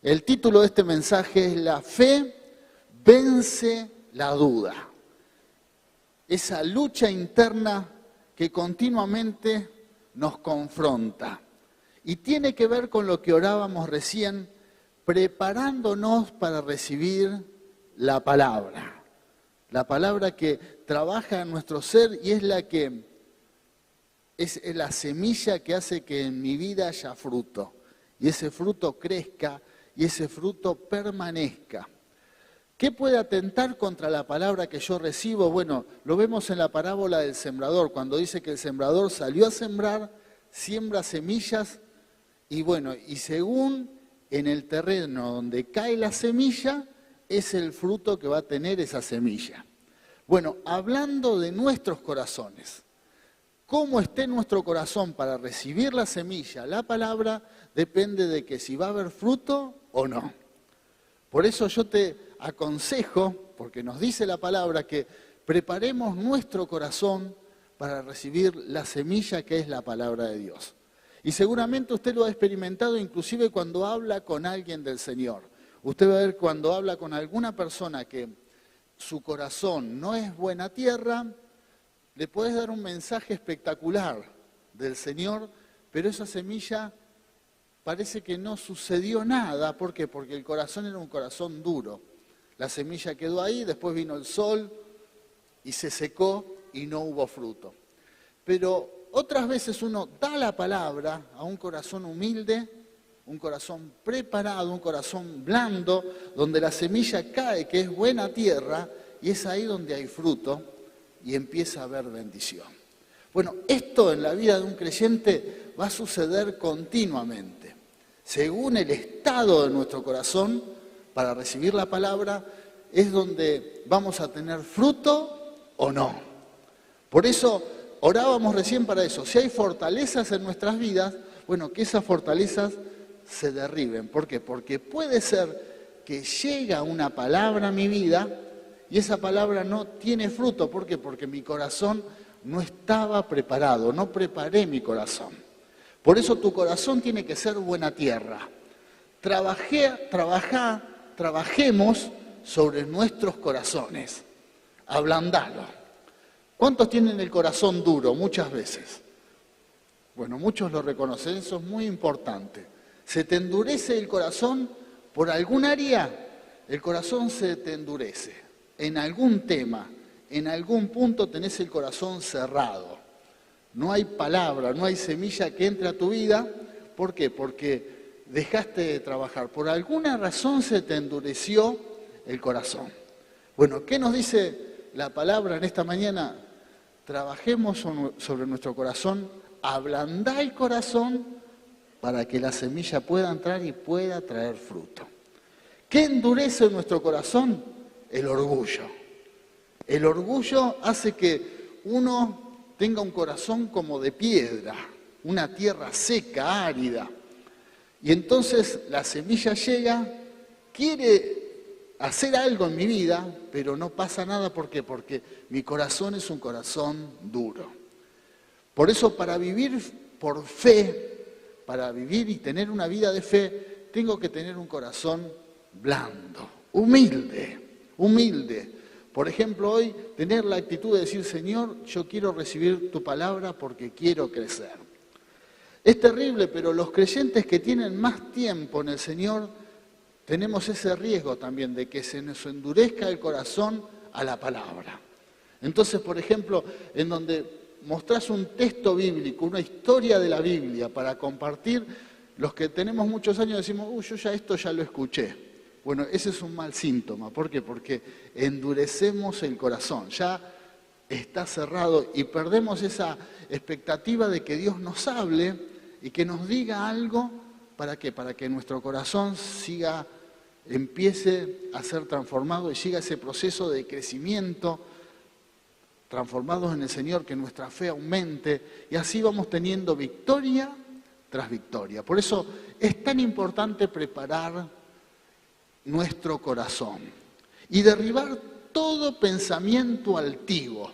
El título de este mensaje es La fe vence la duda. Esa lucha interna que continuamente nos confronta. Y tiene que ver con lo que orábamos recién, preparándonos para recibir la palabra. La palabra que trabaja en nuestro ser y es la que es la semilla que hace que en mi vida haya fruto. Y ese fruto crezca y ese fruto permanezca. ¿Qué puede atentar contra la palabra que yo recibo? Bueno, lo vemos en la parábola del sembrador, cuando dice que el sembrador salió a sembrar, siembra semillas y bueno, y según en el terreno donde cae la semilla, es el fruto que va a tener esa semilla. Bueno, hablando de nuestros corazones, cómo esté nuestro corazón para recibir la semilla, la palabra, depende de que si va a haber fruto o no. Por eso yo te aconsejo, porque nos dice la palabra, que preparemos nuestro corazón para recibir la semilla que es la palabra de Dios. Y seguramente usted lo ha experimentado inclusive cuando habla con alguien del Señor. Usted va a ver cuando habla con alguna persona que su corazón no es buena tierra, le puedes dar un mensaje espectacular del Señor, pero esa semilla parece que no sucedió nada. ¿Por qué? Porque el corazón era un corazón duro. La semilla quedó ahí, después vino el sol y se secó y no hubo fruto. Pero otras veces uno da la palabra a un corazón humilde, un corazón preparado, un corazón blando, donde la semilla cae, que es buena tierra, y es ahí donde hay fruto y empieza a haber bendición. Bueno, esto en la vida de un creyente va a suceder continuamente. Según el estado de nuestro corazón, para recibir la palabra, es donde vamos a tener fruto o no. Por eso orábamos recién para eso. Si hay fortalezas en nuestras vidas, bueno, que esas fortalezas se derriben. ¿Por qué? Porque puede ser que llega una palabra a mi vida y esa palabra no tiene fruto. ¿Por qué? Porque mi corazón no estaba preparado, no preparé mi corazón. Por eso tu corazón tiene que ser buena tierra. Trabajemos sobre nuestros corazones. Ablandalo. ¿Cuántos tienen el corazón duro? Muchas veces. Bueno, muchos lo reconocen, eso es muy importante. ¿Se te endurece el corazón por algún área? El corazón se te endurece. En algún tema, en algún punto tenés el corazón cerrado. No hay palabra, no hay semilla que entre a tu vida. ¿Por qué? Porque dejaste de trabajar. Por alguna razón se te endureció el corazón. Bueno, ¿qué nos dice la palabra en esta mañana? Trabajemos sobre nuestro corazón, ablandá el corazón para que la semilla pueda entrar y pueda traer fruto. ¿Qué endurece nuestro corazón? El orgullo. El orgullo hace que uno tenga un corazón como de piedra, una tierra seca, árida. Y entonces la semilla llega, quiere hacer algo en mi vida, pero no pasa nada. ¿Por qué? Porque mi corazón es un corazón duro. Por eso, para vivir por fe, para vivir y tener una vida de fe, tengo que tener un corazón blando, humilde. Por ejemplo, hoy tener la actitud de decir, Señor, yo quiero recibir tu palabra porque quiero crecer. Es terrible, pero los creyentes que tienen más tiempo en el Señor, tenemos ese riesgo también de que se nos endurezca el corazón a la palabra. Entonces, por ejemplo, en donde mostrás un texto bíblico, una historia de la Biblia para compartir, los que tenemos muchos años decimos, yo esto ya lo escuché. Bueno, ese es un mal síntoma. ¿Por qué? Porque endurecemos el corazón, ya está cerrado y perdemos esa expectativa de que Dios nos hable y que nos diga algo. ¿Para qué? Para que nuestro corazón empiece a ser transformado y siga ese proceso de crecimiento, transformados en el Señor, que nuestra fe aumente y así vamos teniendo victoria tras victoria. Por eso es tan importante preparar nuestro corazón y derribar todo pensamiento altivo.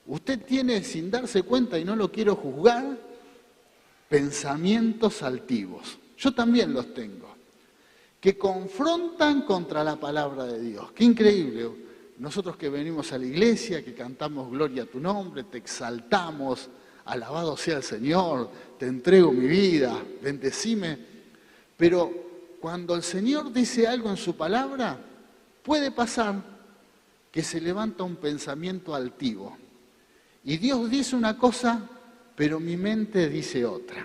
Usted tiene, sin darse cuenta, y no lo quiero juzgar, pensamientos altivos. Yo también los tengo. que confrontan contra la palabra de Dios. Qué increíble. Nosotros que venimos a la iglesia, que cantamos gloria a tu nombre, te exaltamos, alabado sea el Señor, te entrego mi vida, bendecime. Pero cuando el Señor dice algo en su palabra, puede pasar que se levanta un pensamiento altivo. Y Dios dice una cosa, pero mi mente dice otra.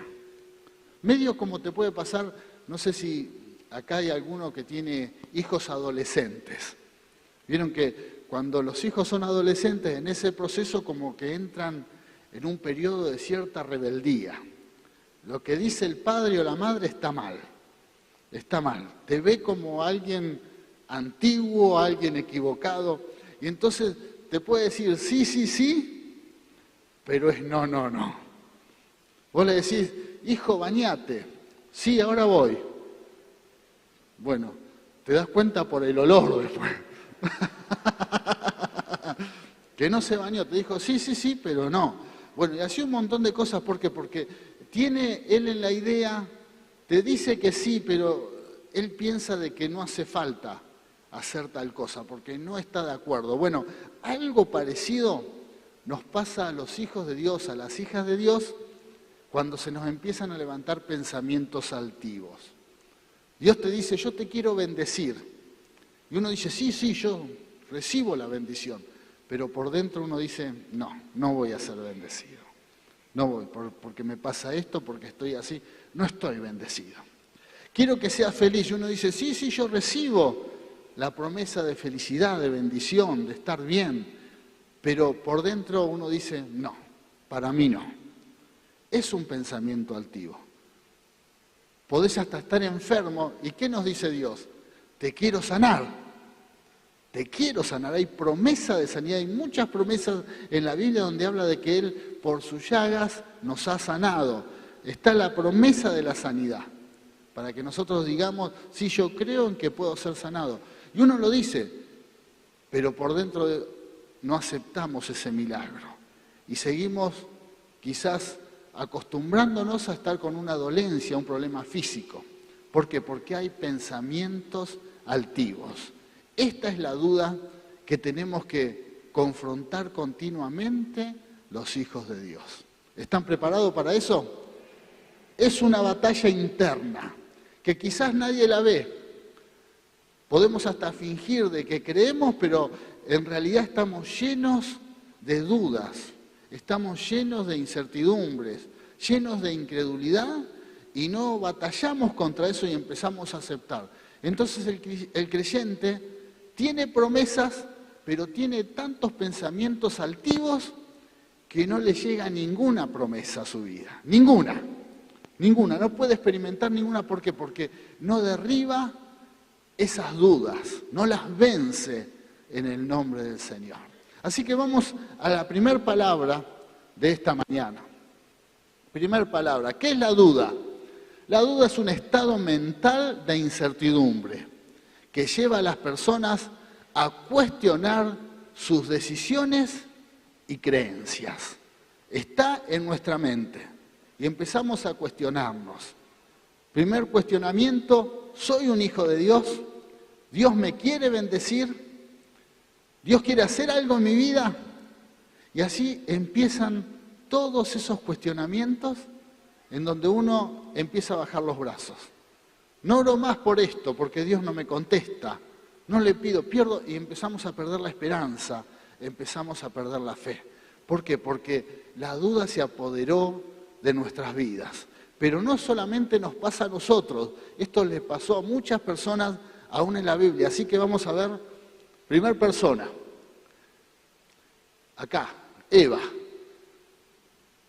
Medio como te puede pasar, no sé si acá hay alguno que tiene hijos adolescentes. Vieron que cuando los hijos son adolescentes, en ese proceso como que entran en un periodo de cierta rebeldía. Lo que dice el padre o la madre está mal. Está mal. Te ve como alguien antiguo, alguien equivocado. Y entonces te puede decir sí, sí, sí, pero es no, no, no. Vos le decís, hijo, bañate. Sí, ahora voy. Bueno, te das cuenta por el olor después. Que no se bañó, te dijo sí, sí, sí, pero no. Bueno, y así un montón de cosas, ¿por qué? Porque tiene él en la idea, te dice que sí, pero él piensa de que no hace falta hacer tal cosa, porque no está de acuerdo. Bueno, algo parecido nos pasa a los hijos de Dios, a las hijas de Dios, cuando se nos empiezan a levantar pensamientos altivos. Dios te dice, yo te quiero bendecir. Y uno dice, sí, sí, yo recibo la bendición. Pero por dentro uno dice, no, no voy a ser bendecido. No voy, porque me pasa esto, porque estoy así. No estoy bendecido. Quiero que seas feliz. Y uno dice, sí, sí, yo recibo la promesa de felicidad, de bendición, de estar bien. Pero por dentro uno dice, no, para mí no. Es un pensamiento altivo. Podés hasta estar enfermo. ¿Y qué nos dice Dios? Te quiero sanar. Te quiero sanar. Hay promesa de sanidad. Hay muchas promesas en la Biblia donde habla de que Él por sus llagas nos ha sanado. Está la promesa de la sanidad. Para que nosotros digamos, sí, yo creo en que puedo ser sanado. Y uno lo dice, pero por dentro no aceptamos ese milagro. Y seguimos quizás acostumbrándonos a estar con una dolencia, un problema físico. ¿Por qué? Porque hay pensamientos altivos. Esta es la duda que tenemos que confrontar continuamente los hijos de Dios. ¿Están preparados para eso? Es una batalla interna, que quizás nadie la ve. Podemos hasta fingir de que creemos, pero en realidad estamos llenos de dudas. Estamos llenos de incertidumbres, llenos de incredulidad y no batallamos contra eso y empezamos a aceptar. Entonces el creyente tiene promesas, pero tiene tantos pensamientos altivos que no le llega ninguna promesa a su vida. Ninguna. No puede experimentar ninguna. ¿Por qué? Porque no derriba esas dudas, no las vence en el nombre del Señor. Así que vamos a la primera palabra de esta mañana. Primer palabra, ¿qué es la duda? La duda es un estado mental de incertidumbre que lleva a las personas a cuestionar sus decisiones y creencias. Está en nuestra mente y empezamos a cuestionarnos. Primer cuestionamiento, ¿soy un hijo de Dios? ¿Dios me quiere bendecir? ¿Dios quiere hacer algo en mi vida? Y así empiezan todos esos cuestionamientos en donde uno empieza a bajar los brazos. No oro más por esto, porque Dios no me contesta. No le pido, pierdo y empezamos a perder la esperanza, empezamos a perder la fe. ¿Por qué? Porque la duda se apoderó de nuestras vidas. Pero no solamente nos pasa a nosotros, esto le pasó a muchas personas aún en la Biblia. Así que vamos a ver, primera persona, acá, Eva.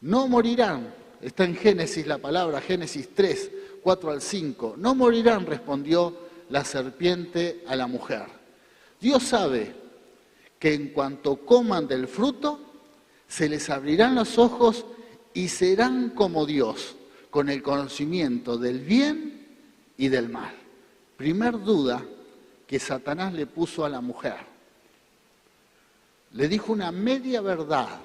No morirán, está en Génesis la palabra, Génesis 3, 4 al 5. No morirán, respondió la serpiente a la mujer. Dios sabe que en cuanto coman del fruto, se les abrirán los ojos y serán como Dios, con el conocimiento del bien y del mal. Primer duda que Satanás le puso a la mujer. Le dijo una media verdad.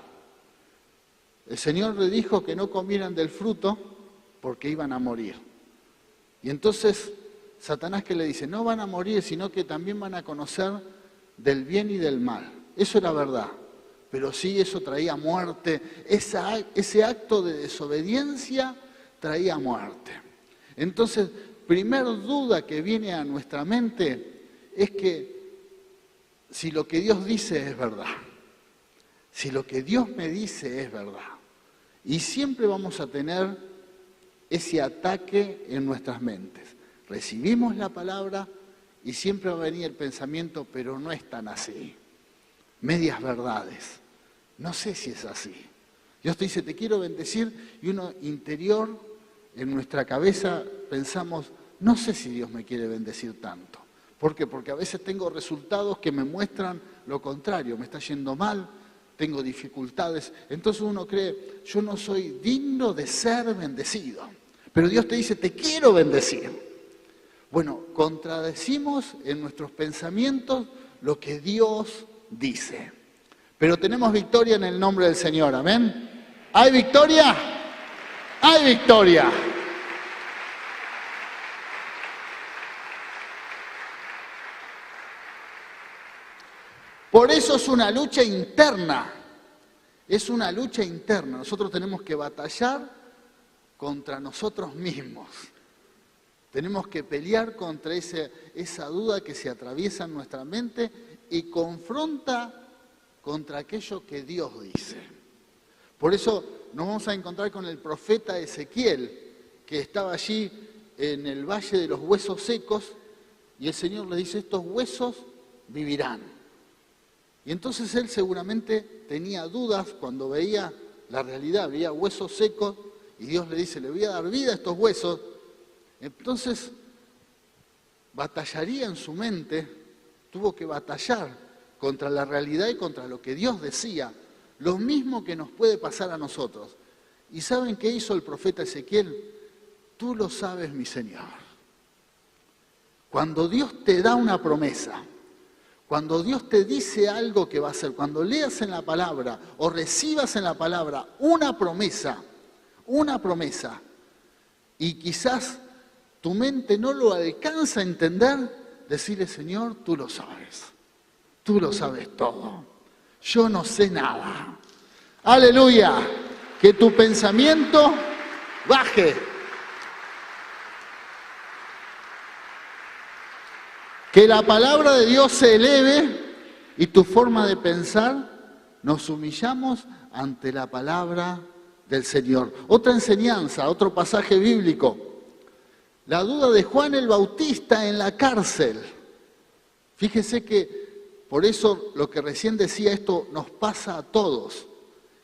El Señor le dijo que no comieran del fruto porque iban a morir. Y entonces Satanás que le dice, no van a morir, sino que también van a conocer del bien y del mal. Eso era verdad, pero sí eso traía muerte. Ese acto de desobediencia traía muerte. Entonces, primer duda que viene a nuestra mente es que si lo que Dios dice es verdad, si lo que Dios me dice es verdad, y siempre vamos a tener ese ataque en nuestras mentes. Recibimos la palabra y siempre va a venir el pensamiento, pero no es tan así. Medias verdades. No sé si es así. Dios te dice, te quiero bendecir, y uno interior, en nuestra cabeza, pensamos, no sé si Dios me quiere bendecir tanto. ¿Por qué? Porque a veces tengo resultados que me muestran lo contrario, me está yendo mal, tengo dificultades. Entonces uno cree, yo no soy digno de ser bendecido. Pero Dios te dice, te quiero bendecir. Bueno, contradecimos en nuestros pensamientos lo que Dios dice. Pero tenemos victoria en el nombre del Señor, amén. ¿Hay victoria? ¡Hay victoria! Por eso es una lucha interna. Es una lucha interna. Nosotros tenemos que batallar contra nosotros mismos. Tenemos que pelear contra esa duda que se atraviesa en nuestra mente y confronta contra aquello que Dios dice. Por eso nos vamos a encontrar con el profeta Ezequiel, que estaba allí en el valle de los huesos secos, y el Señor le dice, estos huesos vivirán. Y entonces él seguramente tenía dudas cuando veía la realidad, veía huesos secos, y Dios le dice, le voy a dar vida a estos huesos. Entonces, batallaría en su mente, tuvo que batallar contra la realidad y contra lo que Dios decía, lo mismo que nos puede pasar a nosotros. ¿Y saben qué hizo el profeta Ezequiel? Tú lo sabes, mi Señor. Cuando Dios te da una promesa, cuando Dios te dice algo que va a hacer, cuando leas en la palabra o recibas en la palabra una promesa, y quizás tu mente no lo alcanza a entender, decirle, Señor, tú lo sabes todo, yo no sé nada. Aleluya, que tu pensamiento baje. Que la palabra de Dios se eleve y tu forma de pensar, nos humillamos ante la palabra del Señor. Otra enseñanza, otro pasaje bíblico. La duda de Juan el Bautista en la cárcel. Fíjese que por eso lo que recién decía esto nos pasa a todos.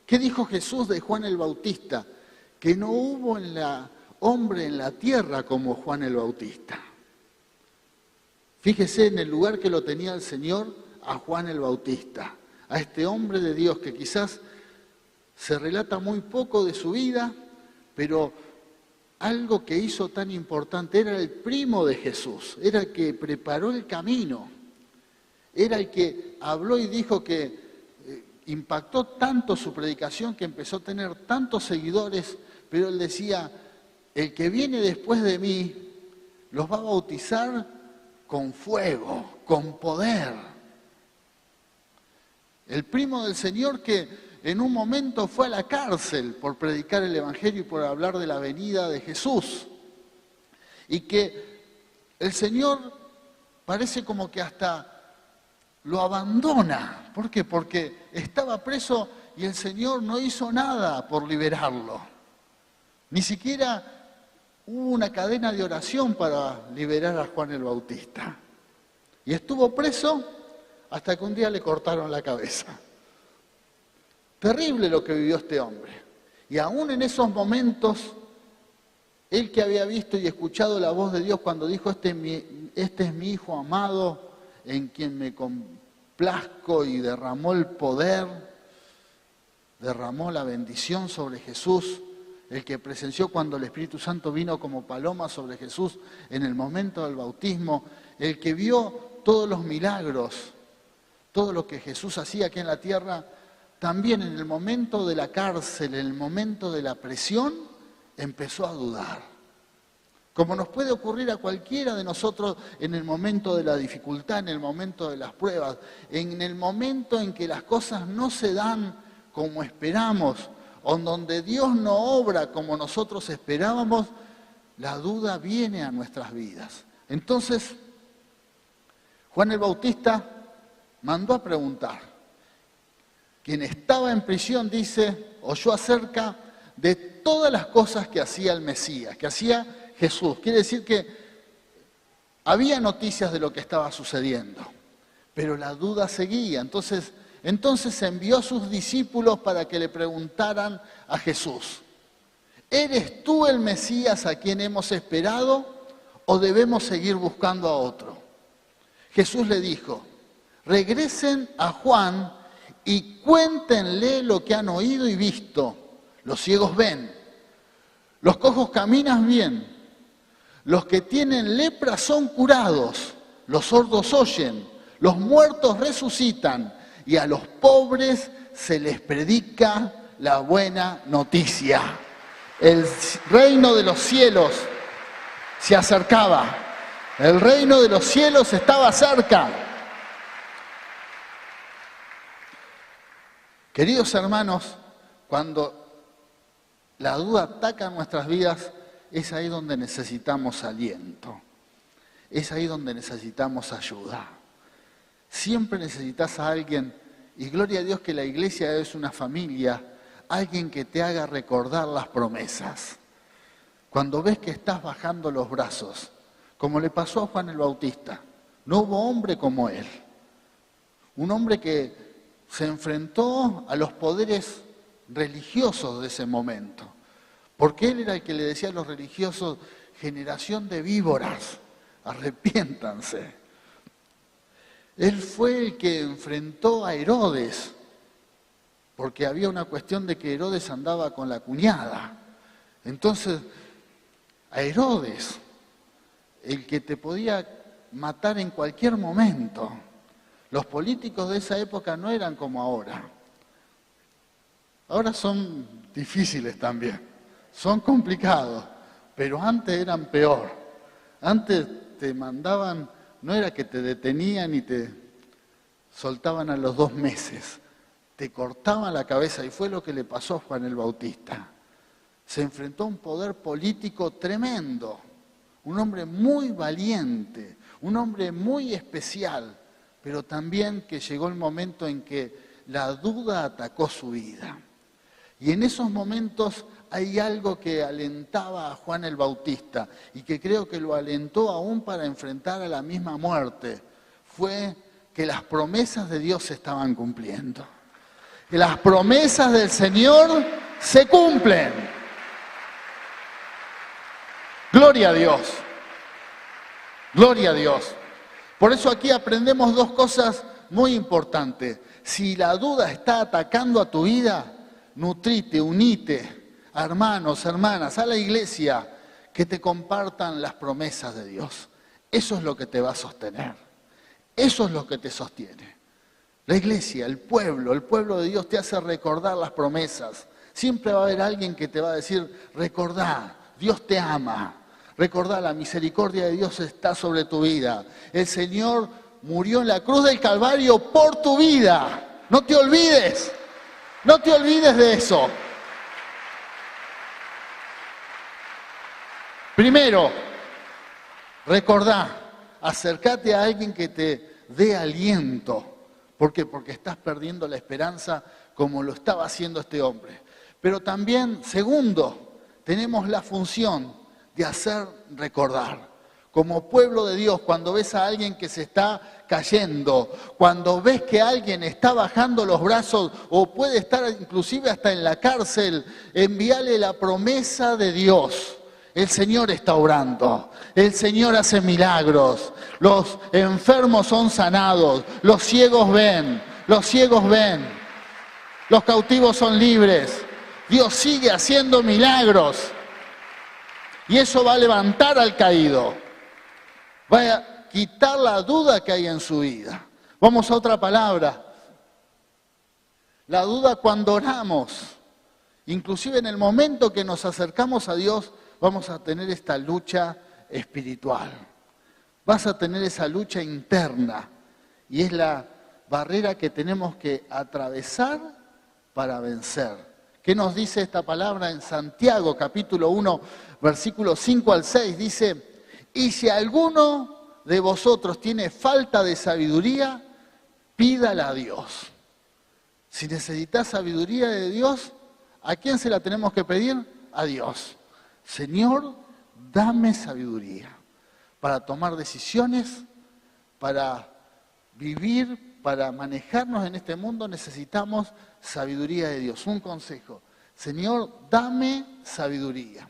¿Qué dijo Jesús de Juan el Bautista? Que no hubo hombre en la tierra como Juan el Bautista. Fíjese en el lugar que lo tenía el Señor a Juan el Bautista, a este hombre de Dios que quizás se relata muy poco de su vida, pero algo que hizo tan importante, era el primo de Jesús, era el que preparó el camino, era el que habló y dijo que impactó tanto su predicación que empezó a tener tantos seguidores, pero él decía, el que viene después de mí los va a bautizar con fuego, con poder. El primo del Señor que en un momento fue a la cárcel por predicar el Evangelio y por hablar de la venida de Jesús. Y que el Señor parece como que hasta lo abandona. ¿Por qué? Porque estaba preso y el Señor no hizo nada por liberarlo. Ni siquiera hubo una cadena de oración para liberar a Juan el Bautista. Y estuvo preso hasta que un día le cortaron la cabeza. Terrible lo que vivió este hombre. Y aún en esos momentos, él que había visto y escuchado la voz de Dios cuando dijo, este es mi Hijo amado, en quien me complazco, y derramó el poder, derramó la bendición sobre Jesús, el que presenció cuando el Espíritu Santo vino como paloma sobre Jesús en el momento del bautismo, el que vio todos los milagros, todo lo que Jesús hacía aquí en la tierra, también en el momento de la cárcel, en el momento de la presión, empezó a dudar. como nos puede ocurrir a cualquiera de nosotros en el momento de la dificultad, en el momento de las pruebas, en el momento en que las cosas no se dan como esperamos, o en donde Dios no obra como nosotros esperábamos, la duda viene a nuestras vidas. Entonces, Juan el Bautista mandó a preguntar. Quien estaba en prisión, dice, oyó acerca de todas las cosas que hacía el Mesías, que hacía Jesús. Quiere decir que había noticias de lo que estaba sucediendo, pero la duda seguía. Entonces envió a sus discípulos para que le preguntaran a Jesús, ¿eres tú el Mesías a quien hemos esperado o debemos seguir buscando a otro? Jesús le dijo, regresen a Juan y cuéntenle lo que han oído y visto. Los ciegos ven, los cojos caminan bien, los que tienen lepra son curados, los sordos oyen, los muertos resucitan y a los pobres se les predica la buena noticia. El reino de los cielos se acercaba, el reino de los cielos estaba cerca. Queridos hermanos, cuando la duda ataca nuestras vidas, es ahí donde necesitamos aliento, es ahí donde necesitamos ayuda. Siempre necesitas a alguien, y gloria a Dios que la iglesia es una familia, alguien que te haga recordar las promesas. Cuando ves que estás bajando los brazos, como le pasó a Juan el Bautista, no hubo hombre como él. Un hombre que se enfrentó a los poderes religiosos de ese momento. Porque él era el que le decía a los religiosos, generación de víboras, arrepiéntanse. Él fue el que enfrentó a Herodes, porque había una cuestión de que Herodes andaba con la cuñada. Entonces, a Herodes, el que te podía matar en cualquier momento. Los políticos de esa época no eran como ahora. Ahora son difíciles también, son complicados, pero antes eran peor. Antes te mandaban, no era que te detenían y te soltaban a los 2 meses, te cortaban la cabeza y fue lo que le pasó a Juan el Bautista. Se enfrentó a un poder político tremendo, un hombre muy valiente, un hombre muy especial, pero también que llegó el momento en que la duda atacó su vida. Y en esos momentos hay algo que alentaba a Juan el Bautista y que creo que lo alentó aún para enfrentar a la misma muerte. Fue que las promesas de Dios se estaban cumpliendo. Que las promesas del Señor se cumplen. Gloria a Dios. Gloria a Dios. Por eso aquí aprendemos 2 cosas muy importantes. Si la duda está atacando a tu vida, nutrite, unite a hermanos, hermanas, a la iglesia, que te compartan las promesas de Dios. Eso es lo que te va a sostener. Eso es lo que te sostiene. La iglesia, el pueblo de Dios te hace recordar las promesas. Siempre va a haber alguien que te va a decir, recordá, Dios te ama. Recordá, la misericordia de Dios está sobre tu vida. El Señor murió en la cruz del Calvario por tu vida. No te olvides. No te olvides de eso. Primero, recordá, acércate a alguien que te dé aliento. ¿Por qué? Porque estás perdiendo la esperanza como lo estaba haciendo este hombre. Pero también, segundo, tenemos la función de hacer recordar. Como pueblo de Dios, cuando ves a alguien que se está cayendo, cuando ves que alguien está bajando los brazos o puede estar inclusive hasta en la cárcel, envíale la promesa de Dios. El Señor está obrando, el Señor hace milagros, los enfermos son sanados, los ciegos ven, los cautivos son libres. Dios sigue haciendo milagros y eso va a levantar al caído. Va a quitar la duda que hay en su vida. Vamos a otra palabra. La duda cuando oramos, inclusive en el momento que nos acercamos a Dios, vamos a tener esta lucha espiritual. Vas a tener esa lucha interna y es la barrera que tenemos que atravesar para vencer. ¿Qué nos dice esta palabra en Santiago, capítulo 1, versículos 5 al 6? Dice, y si alguno de vosotros tiene falta de sabiduría, pídala a Dios. Si necesitas sabiduría de Dios, ¿a quién se la tenemos que pedir? A Dios. Señor, dame sabiduría para tomar decisiones, para vivir, para manejarnos en este mundo. Necesitamos sabiduría de Dios. Un consejo, Señor, dame sabiduría,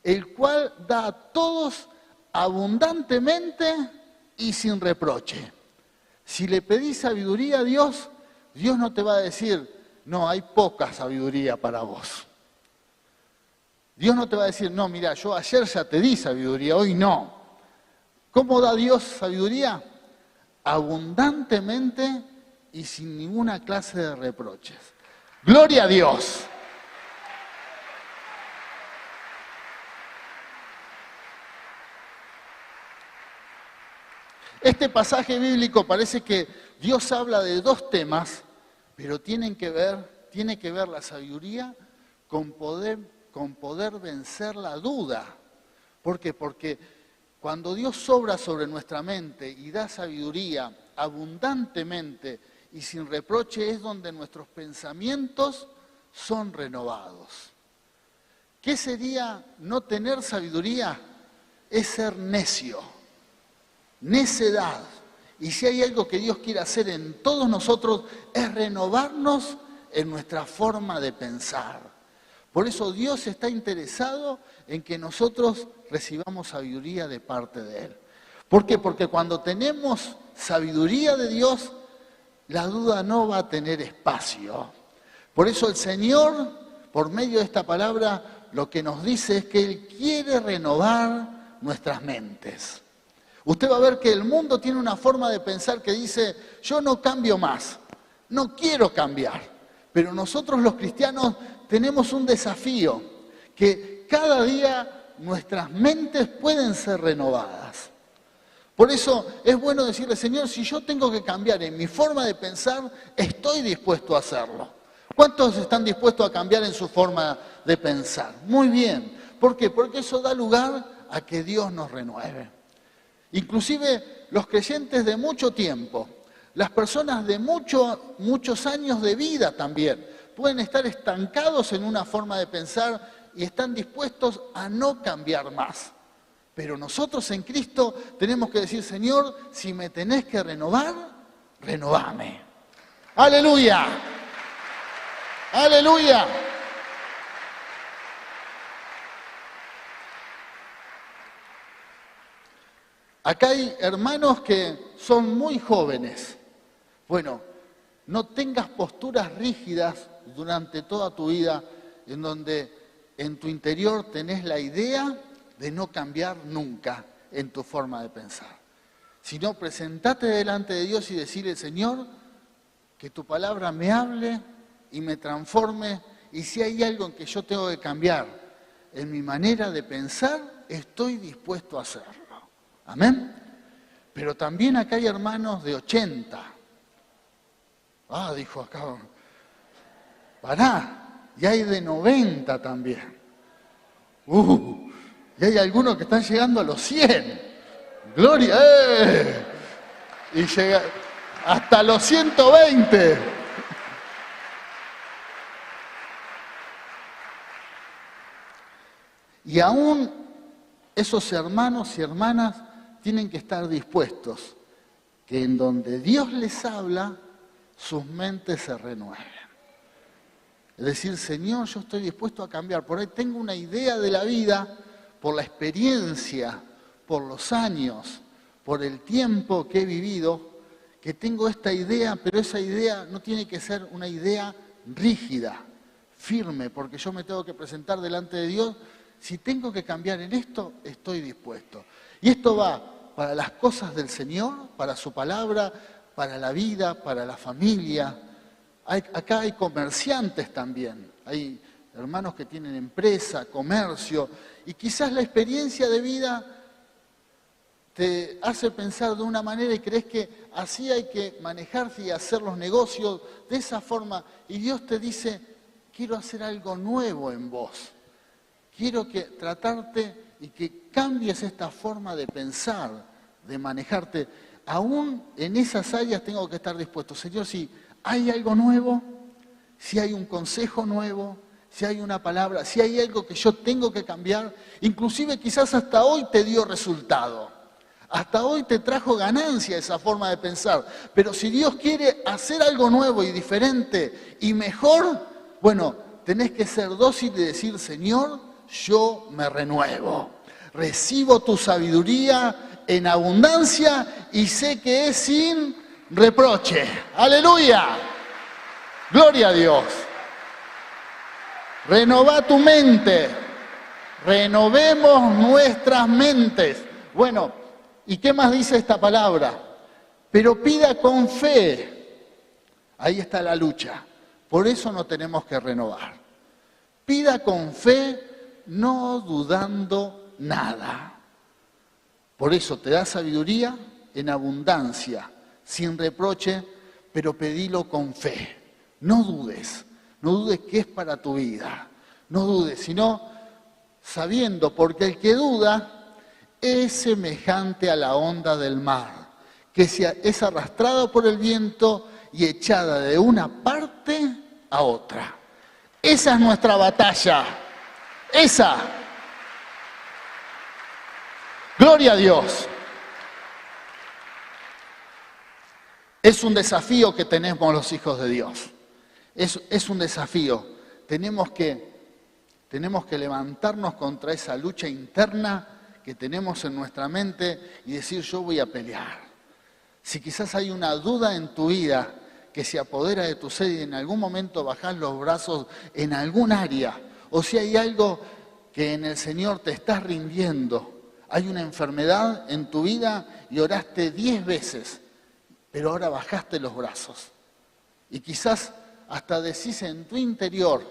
el cual da a todos abundantemente y sin reproche. Si le pedís sabiduría a Dios, Dios no te va a decir, no, hay poca sabiduría para vos. Dios no te va a decir, no, mira, yo ayer ya te di sabiduría, hoy no. ¿Cómo da Dios sabiduría? Abundantemente y sin ninguna clase de reproches. ¡Gloria a Dios! Este pasaje bíblico parece que Dios habla de dos temas, pero tiene que ver la sabiduría con poder vencer la duda. ¿Por qué? Porque cuando Dios obra sobre nuestra mente y da sabiduría abundantemente y sin reproche, es donde nuestros pensamientos son renovados. ¿Qué sería no tener sabiduría? Es ser necio, necedad. Y si hay algo que Dios quiere hacer en todos nosotros, es renovarnos en nuestra forma de pensar. Por eso Dios está interesado en que nosotros recibamos sabiduría de parte de Él. ¿Por qué? Porque cuando tenemos sabiduría de Dios, la duda no va a tener espacio. Por eso el Señor, por medio de esta palabra, lo que nos dice es que Él quiere renovar nuestras mentes. Usted va a ver que el mundo tiene una forma de pensar que dice, yo no cambio más, no quiero cambiar. Pero nosotros los cristianos tenemos un desafío, que cada día nuestras mentes pueden ser renovadas. Por eso es bueno decirle, Señor, si yo tengo que cambiar en mi forma de pensar, estoy dispuesto a hacerlo. ¿Cuántos están dispuestos a cambiar en su forma de pensar? Muy bien. ¿Por qué? Porque eso da lugar a que Dios nos renueve. Inclusive los creyentes de mucho tiempo, las personas de muchos años de vida también, pueden estar estancados en una forma de pensar y están dispuestos a no cambiar más. Pero nosotros en Cristo tenemos que decir, Señor, si me tenés que renovar, renovame. ¡Aleluya! ¡Aleluya! Acá hay hermanos que son muy jóvenes. Bueno, no tengas posturas rígidas durante toda tu vida en donde en tu interior tenés la idea de no cambiar nunca en tu forma de pensar. Sino presentate delante de Dios y decirle, Señor, que tu palabra me hable y me transforme, y si hay algo en que yo tengo que cambiar en mi manera de pensar, estoy dispuesto a hacerlo. Amén. Pero también acá hay hermanos de 80. Dijo acá, pará, y hay de 90 también. Y hay algunos que están llegando a los 100. ¡Gloria! Y llega hasta los 120. Y aún esos hermanos y hermanas tienen que estar dispuestos que en donde Dios les habla, sus mentes se renueven. Es decir, Señor, yo estoy dispuesto a cambiar. Por ahí tengo una idea de la vida, por la experiencia, por los años, por el tiempo que he vivido, que tengo esta idea, pero esa idea no tiene que ser una idea rígida, firme, porque yo me tengo que presentar delante de Dios. Si tengo que cambiar en esto, estoy dispuesto. Y esto va para las cosas del Señor, para su palabra, para la vida, para la familia. Acá hay comerciantes también, hay hermanos que tienen empresa, comercio, y quizás la experiencia de vida te hace pensar de una manera y crees que así hay que manejarse y hacer los negocios de esa forma. Y Dios te dice, quiero hacer algo nuevo en vos. Quiero tratarte y que cambies esta forma de pensar, de manejarte. Aún en esas áreas tengo que estar dispuesto. Señor, si hay algo nuevo, si hay un consejo nuevo, si hay una palabra, si hay algo que yo tengo que cambiar, inclusive quizás hasta hoy te dio resultado. Hasta hoy te trajo ganancia esa forma de pensar. Pero si Dios quiere hacer algo nuevo y diferente y mejor, bueno, tenés que ser dócil y decir, Señor, yo me renuevo. Recibo tu sabiduría en abundancia y sé que es sin reproche. ¡Aleluya! ¡Gloria a Dios! Renová tu mente. Renovemos nuestras mentes. Bueno, ¿y qué más dice esta palabra? Pero pida con fe. Ahí está la lucha. Por eso no tenemos que renovar. Pida con fe, no dudando nada. Por eso te da sabiduría en abundancia, sin reproche, pero pedilo con fe. No dudes que es para tu vida. No dudes, sino sabiendo, porque el que duda es semejante a la onda del mar, que es arrastrada por el viento y echada de una parte a otra. Esa es nuestra batalla. Esa. Gloria a Dios. Es un desafío que tenemos los hijos de Dios. Es un desafío. Tenemos que levantarnos contra esa lucha interna que tenemos en nuestra mente y decir, yo voy a pelear. Si quizás hay una duda en tu vida que se apodera de tu ser y en algún momento bajás los brazos en algún área, o si hay algo que en el Señor te estás rindiendo, hay una enfermedad en tu vida y oraste 10 veces, pero ahora bajaste los brazos. Y quizás hasta decís en tu interior,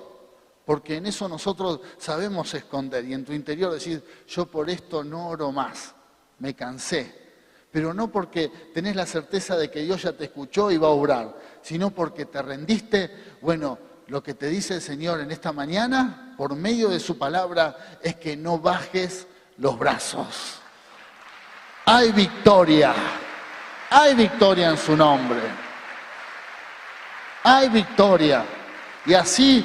porque en eso nosotros sabemos esconder, y en tu interior decís, yo por esto no oro más, me cansé. Pero no porque tenés la certeza de que Dios ya te escuchó y va a obrar, sino porque te rendiste. Bueno, lo que te dice el Señor en esta mañana, por medio de su palabra, es que no bajes los brazos. Hay victoria en su nombre. Hay victoria. Y así,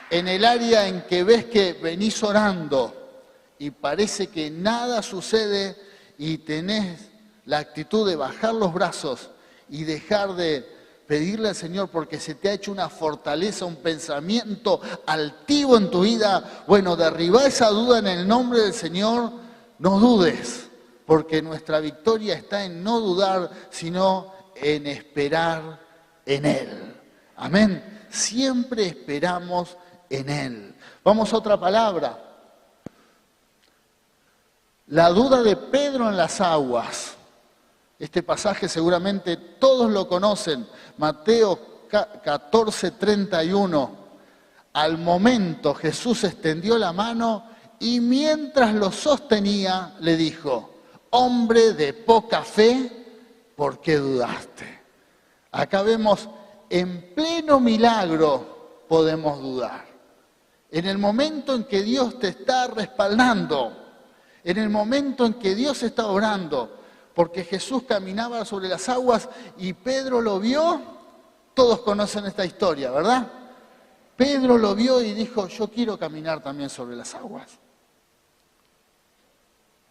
en el área en que ves que venís orando y parece que nada sucede y tenés la actitud de bajar los brazos y dejar de pedirle al Señor porque se te ha hecho una fortaleza, un pensamiento altivo en tu vida, bueno, derribá esa duda en el nombre del Señor, no dudes, porque nuestra victoria está en no dudar, sino en esperar en Él. Amén. Siempre esperamos en Él. Vamos a otra palabra. La duda de Pedro en las aguas. Este pasaje seguramente todos lo conocen. Mateo 14:31. Al momento Jesús extendió la mano y mientras lo sostenía le dijo, hombre de poca fe, ¿por qué dudaste? Acá vemos, en pleno milagro podemos dudar. En el momento en que Dios te está respaldando, en el momento en que Dios está orando, porque Jesús caminaba sobre las aguas y Pedro lo vio, todos conocen esta historia, ¿verdad? Pedro lo vio y dijo, yo quiero caminar también sobre las aguas.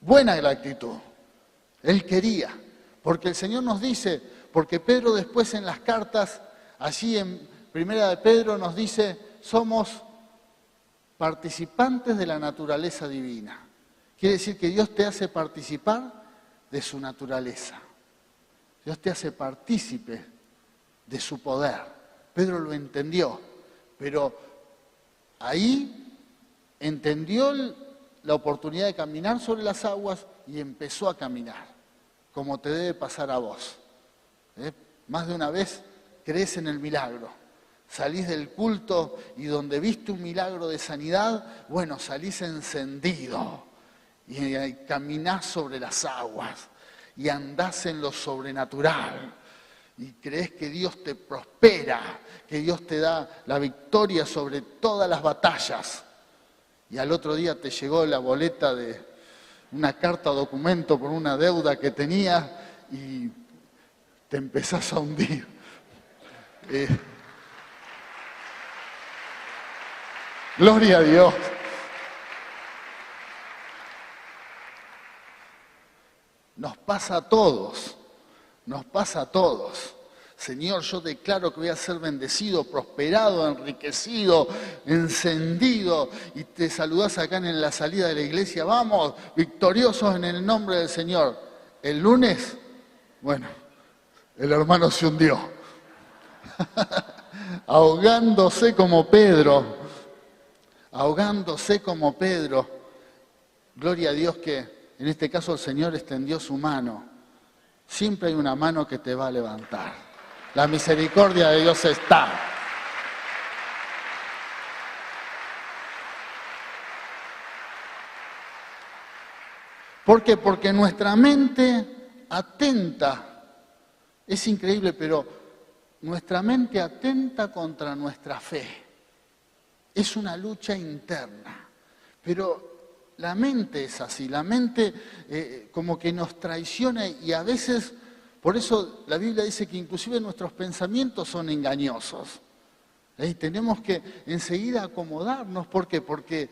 Buena la actitud, él quería, porque el Señor nos dice, porque Pedro después en las cartas, allí en Primera de Pedro nos dice, somos participantes de la naturaleza divina. Quiere decir que Dios te hace participar de su naturaleza. Dios te hace partícipe de su poder. Pedro lo entendió, pero ahí entendió la oportunidad de caminar sobre las aguas y empezó a caminar, como te debe pasar a vos. Más de una vez crees en el milagro. Salís del culto y donde viste un milagro de sanidad, bueno, salís encendido. y caminás sobre las aguas y andás en lo sobrenatural y crees que Dios te prospera, que Dios te da la victoria sobre todas las batallas. Y al otro día te llegó la boleta de una carta o documento por una deuda que tenías y te empezás a hundir. Gloria a Dios. Nos pasa a todos, nos pasa a todos. Señor, yo declaro que voy a ser bendecido, prosperado, enriquecido, encendido. Y te saludás acá en la salida de la iglesia. Vamos, victoriosos en el nombre del Señor. El lunes, bueno, el hermano se hundió. Ahogándose como Pedro. Ahogándose como Pedro. Gloria a Dios que en este caso el Señor extendió su mano. Siempre hay una mano que te va a levantar. La misericordia de Dios está. ¿Por qué? Porque nuestra mente atenta. Es increíble, pero nuestra mente atenta contra nuestra fe. Es una lucha interna. Pero la mente es así, la mente como que nos traiciona y a veces, por eso la Biblia dice que inclusive nuestros pensamientos son engañosos. Tenemos que enseguida acomodarnos, ¿por qué? Porque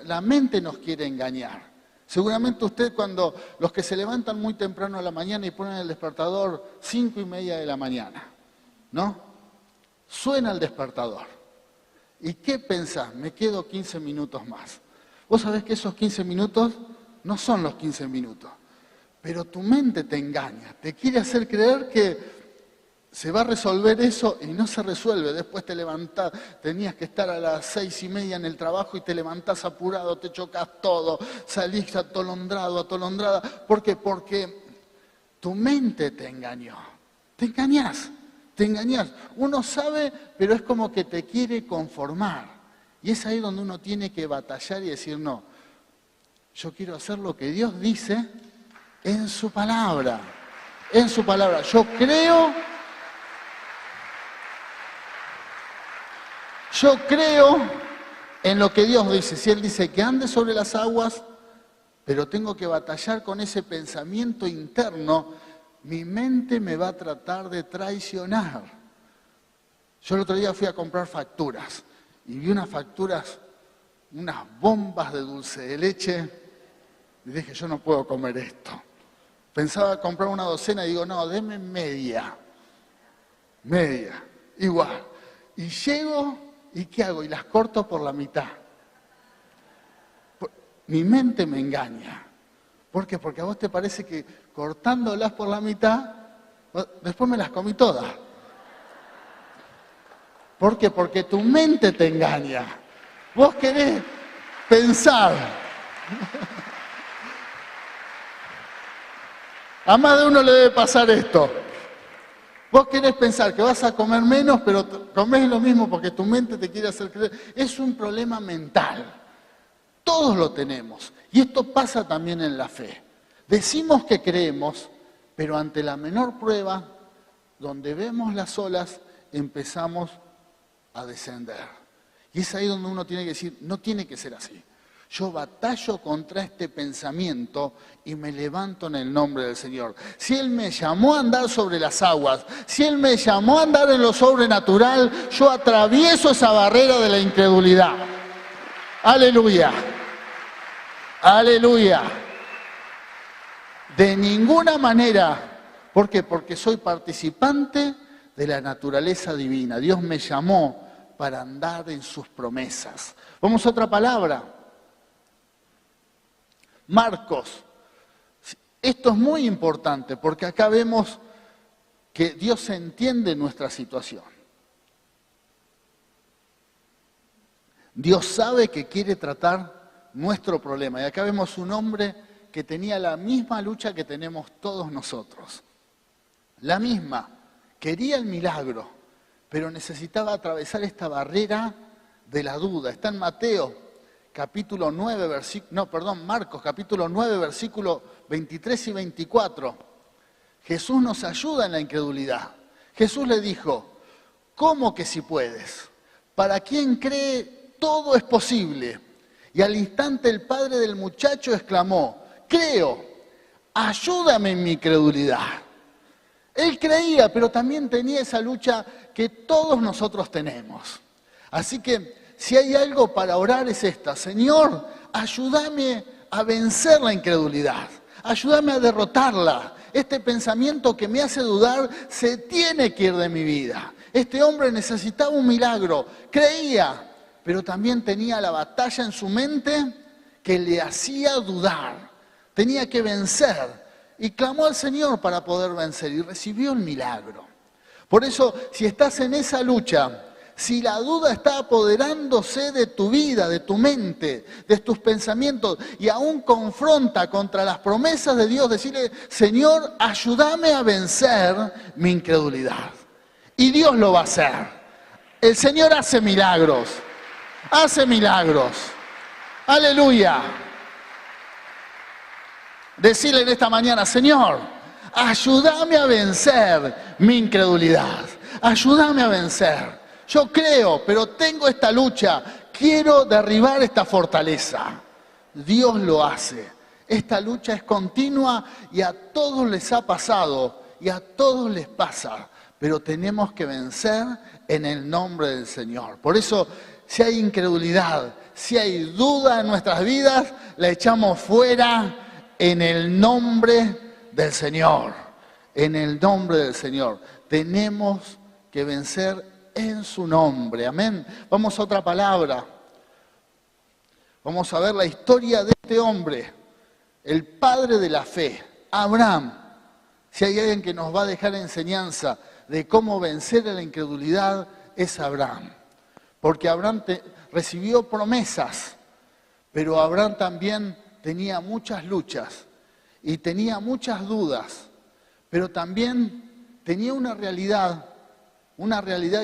la mente nos quiere engañar. Seguramente usted cuando los que se levantan muy temprano a la mañana y ponen el despertador 5:30 de la mañana, ¿no? Suena el despertador. ¿Y qué pensás? Me quedo 15 minutos más. Vos sabés que esos 15 minutos no son los 15 minutos, pero tu mente te engaña, te quiere hacer creer que se va a resolver eso y no se resuelve. Después te levantás, tenías que estar a las 6:30 en el trabajo y te levantás apurado, te chocas todo, salís atolondrada. ¿Por qué? Porque tu mente te engañó. Te engañás. Uno sabe, pero es como que te quiere conformar. Y es ahí donde uno tiene que batallar y decir, no, yo quiero hacer lo que Dios dice en su palabra. En su palabra. Yo creo en lo que Dios dice. Si Él dice que ande sobre las aguas, pero tengo que batallar con ese pensamiento interno, mi mente me va a tratar de traicionar. Yo el otro día fui a comprar facturas y vi unas facturas, unas bombas de dulce de leche, y dije, yo no puedo comer esto. Pensaba comprar una docena y digo, no, deme media, igual. Y llego, ¿y qué hago? Y las corto por la mitad. Mi mente me engaña. ¿Por qué? Porque a vos te parece que cortándolas por la mitad, después me las comí todas. ¿Por qué? Porque tu mente te engaña. Vos querés pensar. A más de uno le debe pasar esto. Vos querés pensar que vas a comer menos, pero comés lo mismo porque tu mente te quiere hacer creer. Es un problema mental. Todos lo tenemos. Y esto pasa también en la fe. Decimos que creemos, pero ante la menor prueba, donde vemos las olas, empezamos a descender. Y es ahí donde uno tiene que decir, no tiene que ser así. Yo batallo contra este pensamiento y me levanto en el nombre del Señor. Si Él me llamó a andar sobre las aguas, si Él me llamó a andar en lo sobrenatural, yo atravieso esa barrera de la incredulidad. Aleluya. Aleluya. De ninguna manera. ¿Por qué? Porque soy participante de la naturaleza divina. Dios me llamó para andar en sus promesas. Vamos a otra palabra. Marcos. Esto es muy importante porque acá vemos que Dios entiende nuestra situación. Dios sabe que quiere tratar nuestro problema. Y acá vemos un hombre que tenía la misma lucha que tenemos todos nosotros. La misma. Quería el milagro, pero necesitaba atravesar esta barrera de la duda. Está en Mateo, capítulo 9, Marcos capítulo 9, versículo 23 y 24. Jesús nos ayuda en la incredulidad. Jesús le dijo, ¿cómo que si puedes? Para quien cree, todo es posible. Y al instante el padre del muchacho exclamó, creo, ayúdame en mi incredulidad. Él creía, pero también tenía esa lucha que todos nosotros tenemos. Así que si hay algo para orar es esta, Señor, ayúdame a vencer la incredulidad, ayúdame a derrotarla. Este pensamiento que me hace dudar se tiene que ir de mi vida. Este hombre necesitaba un milagro, creía, pero también tenía la batalla en su mente que le hacía dudar. Tenía que vencer y clamó al Señor para poder vencer y recibió el milagro. Por eso, si estás en esa lucha, si la duda está apoderándose de tu vida, de tu mente, de tus pensamientos y aún confronta contra las promesas de Dios, decirle, Señor, ayúdame a vencer mi incredulidad. Y Dios lo va a hacer. El Señor hace milagros. Hace milagros. Aleluya. Decirle en esta mañana, Señor, ayúdame a vencer mi incredulidad. Ayúdame a vencer. Yo creo, pero tengo esta lucha. Quiero derribar esta fortaleza. Dios lo hace. Esta lucha es continua y a todos les ha pasado y a todos les pasa. Pero tenemos que vencer en el nombre del Señor. Por eso, si hay incredulidad, si hay duda en nuestras vidas, la echamos fuera en el nombre del Señor. En el nombre del Señor. Tenemos que vencer en su nombre. Amén. Vamos a otra palabra. Vamos a ver la historia de este hombre, el padre de la fe, Abraham. Si hay alguien que nos va a dejar enseñanza de cómo vencer a la incredulidad, es Abraham. Porque Abraham recibió promesas, pero Abraham también tenía muchas luchas y tenía muchas dudas, pero también tenía una realidad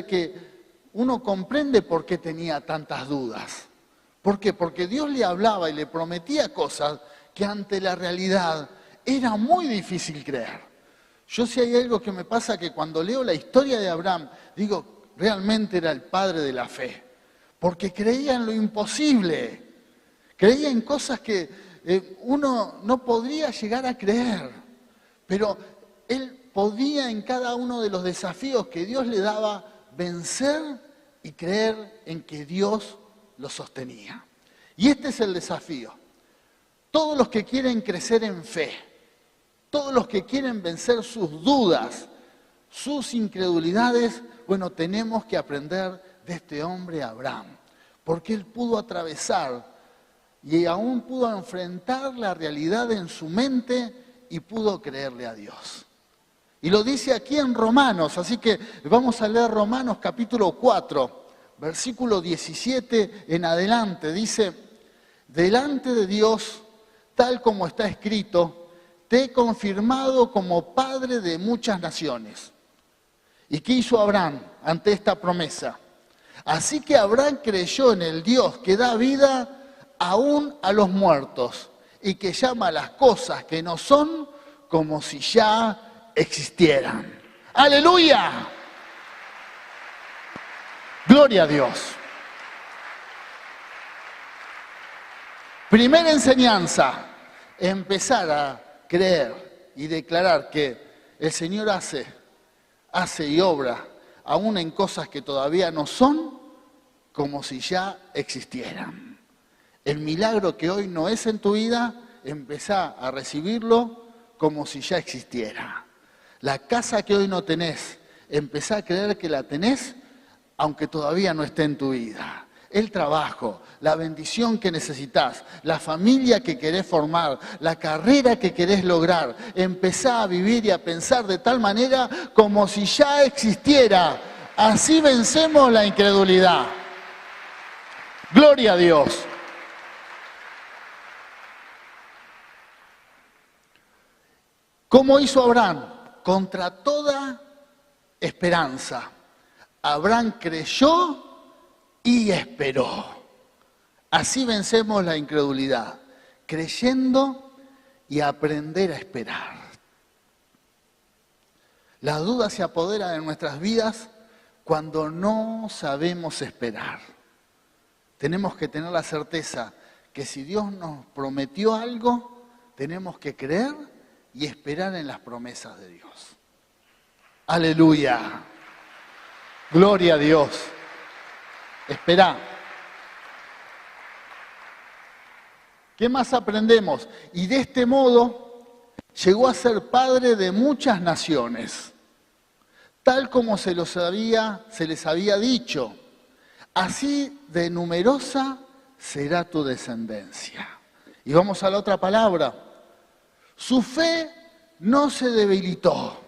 que uno comprende por qué tenía tantas dudas. ¿Por qué? Porque Dios le hablaba y le prometía cosas que ante la realidad era muy difícil creer. Yo si hay algo que me pasa que cuando leo la historia de Abraham, digo, realmente era el padre de la fe. Porque creía en lo imposible. Creía en cosas que uno no podría llegar a creer. Pero él podía en cada uno de los desafíos que Dios le daba vencer y creer en que Dios lo sostenía. Y este es el desafío. Todos los que quieren crecer en fe, todos los que quieren vencer sus dudas, sus incredulidades, bueno, tenemos que aprender de este hombre Abraham, porque él pudo atravesar y aún pudo enfrentar la realidad en su mente y pudo creerle a Dios. Y lo dice aquí en Romanos, así que vamos a leer Romanos capítulo 4, versículo 17 en adelante. Dice, delante de Dios, tal como está escrito, te he confirmado como padre de muchas naciones. ¿Y qué hizo Abraham ante esta promesa? Así que Abraham creyó en el Dios que da vida aún a los muertos y que llama a las cosas que no son como si ya existieran. ¡Aleluya! Gloria a Dios. Primera enseñanza, empezar a creer y declarar que el Señor hace y obra aún en cosas que todavía no son como si ya existieran. El milagro que hoy no es en tu vida, empezá a recibirlo como si ya existiera. La casa que hoy no tenés, empezá a creer que la tenés, aunque todavía no esté en tu vida. El trabajo, la bendición que necesitas, la familia que querés formar, la carrera que querés lograr, empezá a vivir y a pensar de tal manera como si ya existiera. Así vencemos la incredulidad. Gloria a Dios. ¿Cómo hizo Abraham? Contra toda esperanza. Abraham creyó y esperó. Así vencemos la incredulidad, creyendo y aprender a esperar. La duda se apodera de nuestras vidas cuando no sabemos esperar. Tenemos que tener la certeza que si Dios nos prometió algo, tenemos que creer y esperar en las promesas de Dios. Aleluya. Gloria a Dios. Esperá. ¿Qué más aprendemos? Y de este modo llegó a ser padre de muchas naciones, tal como se les había dicho. Así de numerosa será tu descendencia. Y vamos a la otra palabra. Su fe no se debilitó.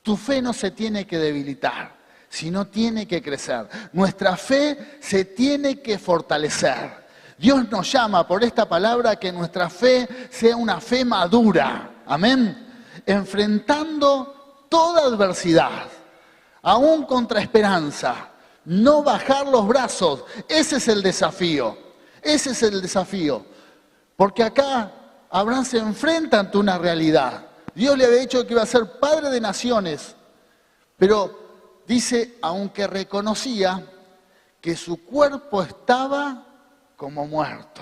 Tu fe no se tiene que debilitar, sino tiene que crecer. Nuestra fe se tiene que fortalecer. Dios nos llama por esta palabra a que nuestra fe sea una fe madura. Amén. Enfrentando toda adversidad, aún contra esperanza. No bajar los brazos. Ese es el desafío. Ese es el desafío. Porque acá Abraham se enfrenta ante una realidad. Dios le había dicho que iba a ser padre de naciones. Pero dice, aunque reconocía que su cuerpo estaba como muerto.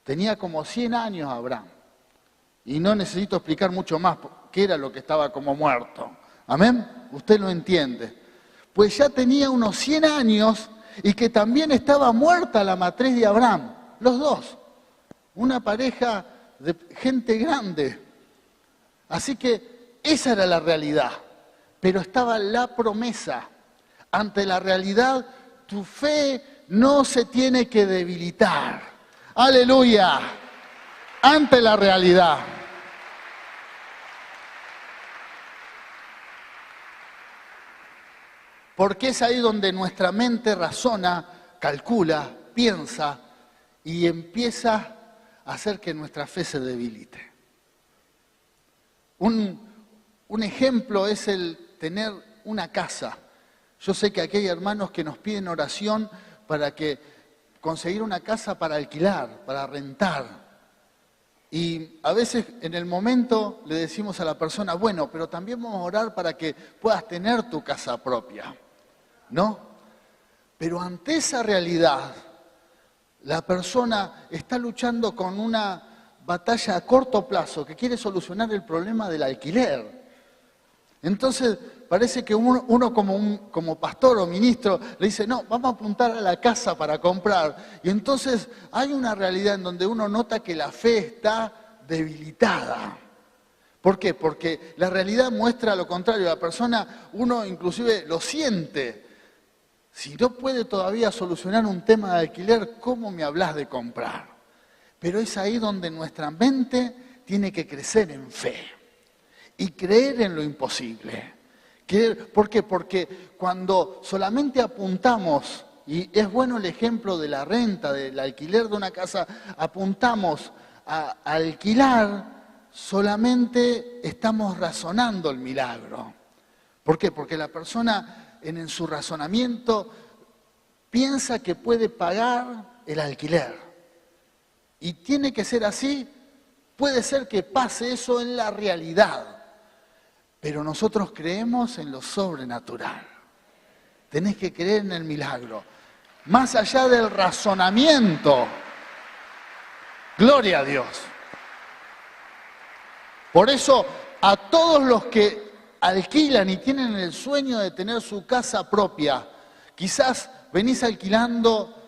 Tenía como 100 años Abraham. Y no necesito explicar mucho más qué era lo que estaba como muerto. ¿Amén? Usted lo entiende. Pues ya tenía unos 100 años y que también estaba muerta la matriz de Abraham. Los dos. Una pareja de gente grande. Así que esa era la realidad. Pero estaba la promesa. Ante la realidad, tu fe no se tiene que debilitar. ¡Aleluya! Ante la realidad. Porque es ahí donde nuestra mente razona, calcula, piensa y empieza a hacer que nuestra fe se debilite. Un ejemplo es el tener una casa. Yo sé que aquí hay hermanos que nos piden oración para que conseguir una casa para alquilar, para rentar. Y a veces en el momento le decimos a la persona, bueno, pero también vamos a orar para que puedas tener tu casa propia. ¿No? Pero ante esa realidad, la persona está luchando con una batalla a corto plazo que quiere solucionar el problema del alquiler. Entonces, parece que uno como pastor o ministro le dice, no, vamos a apuntar a la casa para comprar. Y entonces hay una realidad en donde uno nota que la fe está debilitada. ¿Por qué? Porque la realidad muestra lo contrario. La persona, uno inclusive lo siente. Si no puede todavía solucionar un tema de alquiler, ¿cómo me hablas de comprar? Pero es ahí donde nuestra mente tiene que crecer en fe y creer en lo imposible. ¿Por qué? Porque cuando solamente apuntamos, y es bueno el ejemplo de la renta, del alquiler de una casa, apuntamos a alquilar, solamente estamos razonando el milagro. ¿Por qué? Porque la persona en su razonamiento piensa que puede pagar el alquiler. Y tiene que ser así, puede ser que pase eso en la realidad. Pero nosotros creemos en lo sobrenatural. Tenés que creer en el milagro. Más allá del razonamiento. Gloria a Dios. Por eso, a todos los que alquilan y tienen el sueño de tener su casa propia, quizás venís alquilando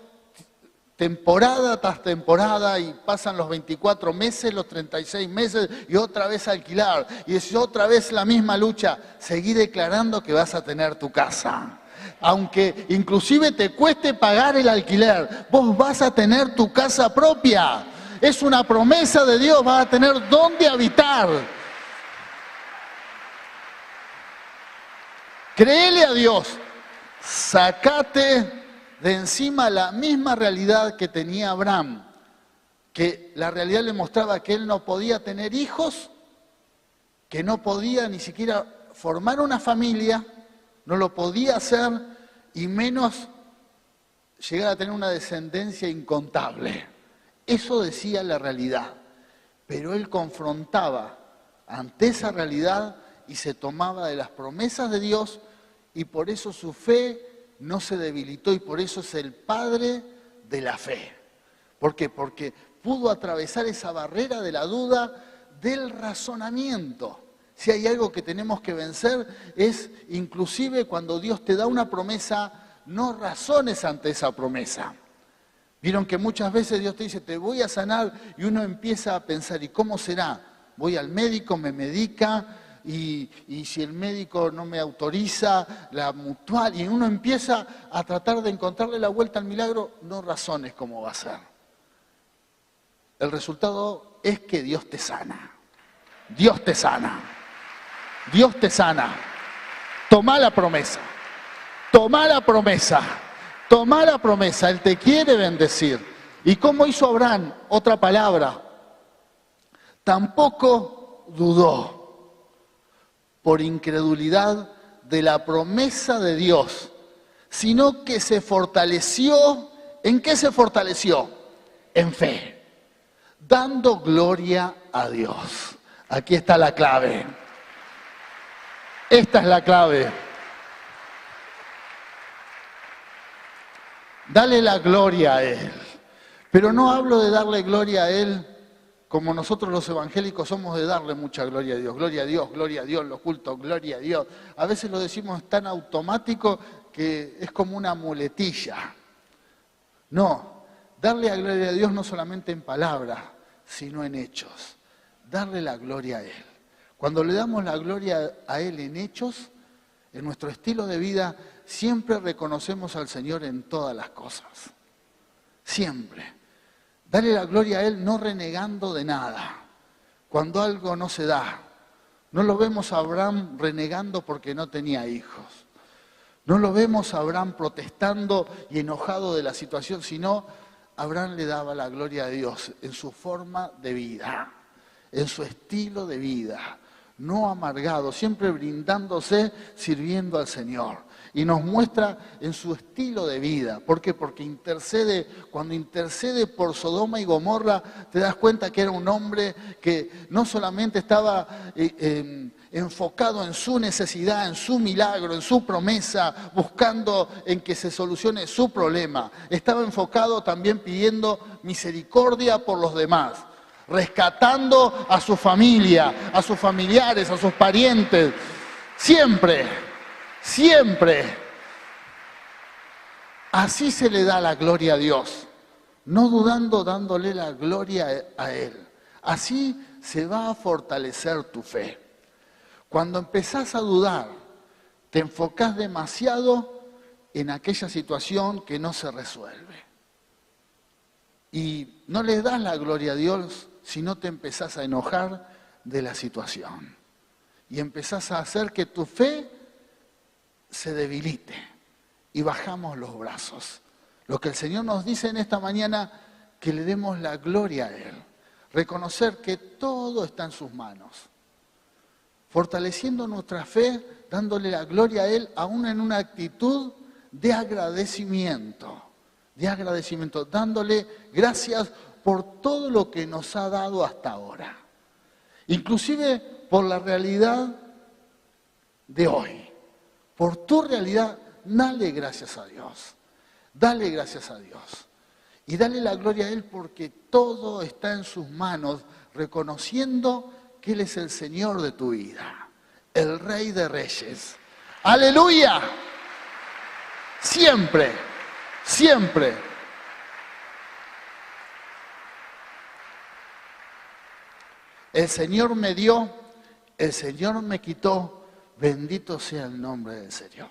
temporada tras temporada y pasan los 24 meses, los 36 meses y otra vez alquilar. Y es otra vez la misma lucha. Seguí declarando que vas a tener tu casa. Aunque inclusive te cueste pagar el alquiler, vos vas a tener tu casa propia. Es una promesa de Dios, vas a tener dónde habitar. Créele a Dios, sacate de encima la misma realidad que tenía Abraham, que la realidad le mostraba que él no podía tener hijos, que no podía ni siquiera formar una familia, no lo podía hacer y menos llegar a tener una descendencia incontable. Eso decía la realidad. Pero él confrontaba ante esa realidad y se tomaba de las promesas de Dios, y por eso su fe no se debilitó, y por eso es el padre de la fe. ¿Por qué? Porque pudo atravesar esa barrera de la duda, del razonamiento. Si hay algo que tenemos que vencer es, inclusive cuando Dios te da una promesa, no razones ante esa promesa. Vieron que muchas veces Dios te dice, te voy a sanar, y uno empieza a pensar, ¿y cómo será? Voy al médico, me medica, y si el médico no me autoriza, la mutual, y uno empieza a tratar de encontrarle la vuelta al milagro, no razones cómo va a ser. El resultado es que Dios te sana. Dios te sana. Dios te sana. Tomá la promesa. Tomá la promesa. Tomá la promesa. Él te quiere bendecir. ¿Y cómo hizo Abraham? Otra palabra. Tampoco dudó por incredulidad de la promesa de Dios, sino que se fortaleció. ¿En qué se fortaleció? En fe. Dando gloria a Dios. Aquí está la clave. Esta es la clave. Dale la gloria a Él. Pero no hablo de darle gloria a Él como nosotros los evangélicos somos de darle mucha gloria a Dios. Gloria a Dios, los cultos, gloria a Dios. A veces lo decimos tan automático que es como una muletilla. No, darle la gloria a Dios no solamente en palabras, sino en hechos. Darle la gloria a Él. Cuando le damos la gloria a Él en hechos, en nuestro estilo de vida, siempre reconocemos al Señor en todas las cosas. Siempre. Darle la gloria a Él no renegando de nada. Cuando algo no se da, no lo vemos a Abraham renegando porque no tenía hijos. No lo vemos a Abraham protestando y enojado de la situación, sino Abraham le daba la gloria a Dios en su forma de vida, en su estilo de vida, no amargado, siempre brindándose, sirviendo al Señor. Y nos muestra en su estilo de vida. ¿Por qué? Porque intercede, cuando intercede por Sodoma y Gomorra, te das cuenta que era un hombre que no solamente estaba enfocado en su necesidad, en su milagro, en su promesa, buscando en que se solucione su problema. Estaba enfocado también pidiendo misericordia por los demás, rescatando a su familia, a sus familiares, a sus parientes. Siempre. Así se le da la gloria a Dios, no dudando, dándole la gloria a Él. Así se va a fortalecer tu fe. Cuando empezás a dudar, te enfocás demasiado en aquella situación que no se resuelve. Y no le das la gloria a Dios si no te empezás a enojar de la situación. Y empezás a hacer que tu fe se debilite y bajamos los brazos. Lo que el Señor nos dice en esta mañana, que le demos la gloria a Él. Reconocer que todo está en sus manos. Fortaleciendo nuestra fe, dándole la gloria a Él, aún en una actitud de agradecimiento. Dándole gracias por todo lo que nos ha dado hasta ahora. Inclusive por la realidad de hoy. Por tu realidad, dale gracias a Dios. Dale gracias a Dios. Y dale la gloria a Él porque todo está en sus manos, reconociendo que Él es el Señor de tu vida, el Rey de Reyes. ¡Aleluya! Siempre, siempre. El Señor me dio, el Señor me quitó. Bendito sea el nombre del Señor.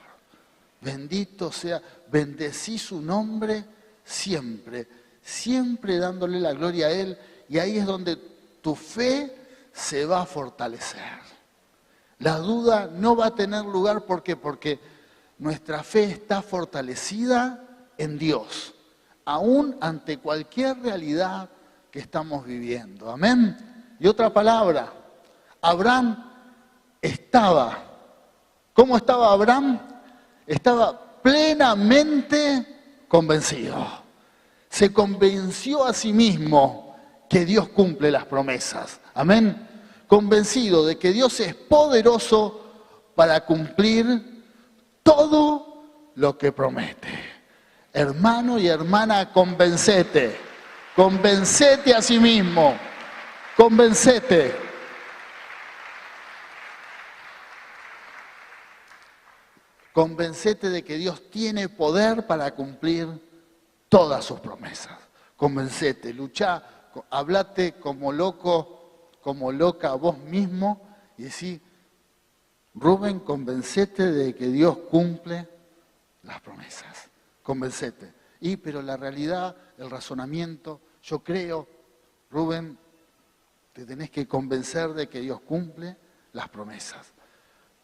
Bendito sea, bendecí su nombre siempre, siempre dándole la gloria a Él. Y ahí es donde tu fe se va a fortalecer. La duda no va a tener lugar, ¿por qué? Porque nuestra fe está fortalecida en Dios, aún ante cualquier realidad que estamos viviendo. Amén. Y otra palabra, Abraham estaba. ¿Cómo estaba Abraham? Estaba plenamente convencido. Se convenció a sí mismo que Dios cumple las promesas. Amén. Convencido de que Dios es poderoso para cumplir todo lo que promete. Hermano y hermana, convencete. Convencete a sí mismo. Convencete. Convencete de que Dios tiene poder para cumplir todas sus promesas. Convencete, luchá, hablate como loco, como loca a vos mismo y decí, Rubén, convencete de que Dios cumple las promesas. Convencete. Pero la realidad, el razonamiento, yo creo, Rubén, te tenés que convencer de que Dios cumple las promesas.